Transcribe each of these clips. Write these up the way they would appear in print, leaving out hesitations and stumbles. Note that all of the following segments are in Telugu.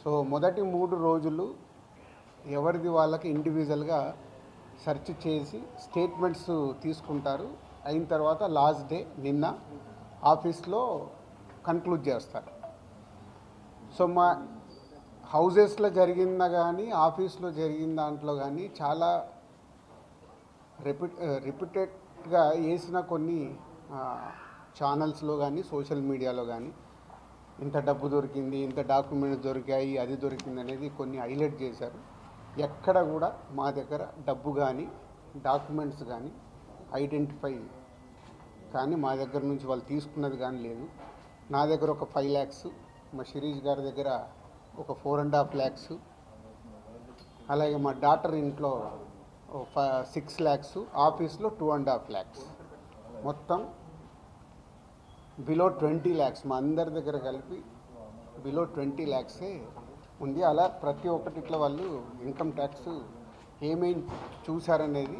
సో మొదటి 3 రోజులు ఎవరిది వాళ్ళకి ఇండివిజువల్గా సెర్చ్ చేసి స్టేట్మెంట్స్ తీసుకుంటారు. అయిన తర్వాత లాస్ట్ డే నిన్న ఆఫీస్లో కన్క్లూడ్ చేస్తారు. సో మా హౌజెస్లో జరిగిందా కానీ ఆఫీస్లో జరిగిన దాంట్లో కానీ చాలా రిపీటెడ్గా వేసిన కొన్ని ఛానల్స్లో కానీ సోషల్ మీడియాలో కానీ ఇంత డబ్బు దొరికింది, ఇంత డాక్యుమెంట్స్ దొరికాయి, అది దొరికింది అనేది కొన్ని హైలైట్ చేశారు. ఎక్కడ కూడా మా దగ్గర డబ్బు కానీ డాక్యుమెంట్స్ కానీ ఐడెంటిఫై కానీ మా దగ్గర నుంచి వాళ్ళు తీసుకున్నది కానీ లేదు. నా దగ్గర ఒక 5 lakhs, మా శిరీష్ గారి దగ్గర ఒక 4.5 lakhs, అలాగే మా డాటర్ ఇంట్లో 6 lakhs, ఆఫీస్లో 2.5 lakhs, మొత్తం బిలో 20 lakhs మా అందరి దగ్గర కలిపి బిలో 20 lakhs ఉంది. అలా ప్రతి ఒక్కటి ఇట్లా వాళ్ళు ఇన్కమ్ ట్యాక్స్ ఏమేమి చూశారనేది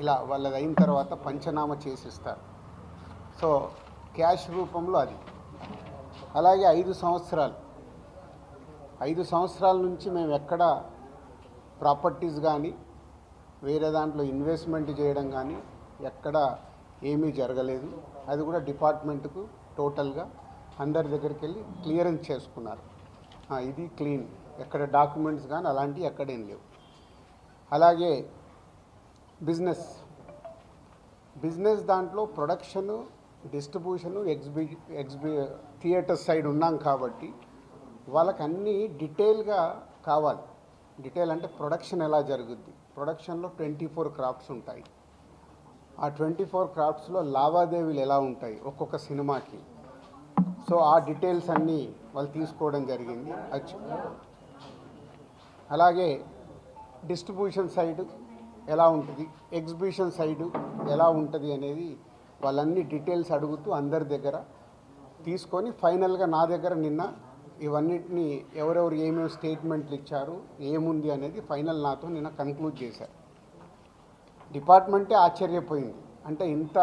ఇలా వాళ్ళది అయిన తర్వాత పంచనామా చేసిస్తారు. సో క్యాష్ రూపంలో అది. అలాగే 5 సంవత్సరాల నుంచి మేము ఎక్కడ ప్రాపర్టీస్ కానీ వేరే దాంట్లో ఇన్వెస్ట్మెంట్ చేయడం కానీ ఎక్కడ ఏమీ జరగలేదు. అది కూడా డిపార్ట్మెంట్కు టోటల్గా అందరి దగ్గరికి వెళ్ళి క్లియరెన్స్ చేసుకున్నారు. ఇది క్లీన్, ఎక్కడ డాక్యుమెంట్స్ కానీ అలాంటివి ఎక్కడేం లేవు. అలాగే బిజినెస్ దాంట్లో ప్రొడక్షను, డిస్ట్రిబ్యూషను, థియేటర్ సైడ్ ఉన్నాం కాబట్టి వాళ్ళకి అన్నీ డీటెయిల్గా కావాలి. డీటెయిల్ అంటే ప్రొడక్షన్ ఎలా జరుగుద్ది, ప్రొడక్షన్లో 24 క్రాఫ్ట్స్ ఉంటాయి. ఆ 24 క్రాఫ్ట్స్లో లావాదేవీలు ఎలా ఉంటాయి ఒక్కొక్క సినిమాకి. సో ఆ డీటెయిల్స్ అన్నీ వాళ్ళు తీసుకోవడం జరిగింది. అలాగే డిస్ట్రిబ్యూషన్ సైడ్ ఎలా ఉంటుంది, ఎగ్జిబిషన్ సైడు ఎలా ఉంటుంది అనేది వాళ్ళన్ని డీటెయిల్స్ అడుగుతూ అందరి దగ్గర తీసుకొని ఫైనల్గా నా దగ్గర నిన్న ఇవన్నిటిని ఎవరెవరు ఏమేమి స్టేట్మెంట్లు ఇచ్చారు, ఏముంది అనేది ఫైనల్ నాతో నిన్న కన్క్లూడ్ చేశారు. డిపార్ట్మెంటే ఆశ్చర్యపోయింది. అంటే ఇంత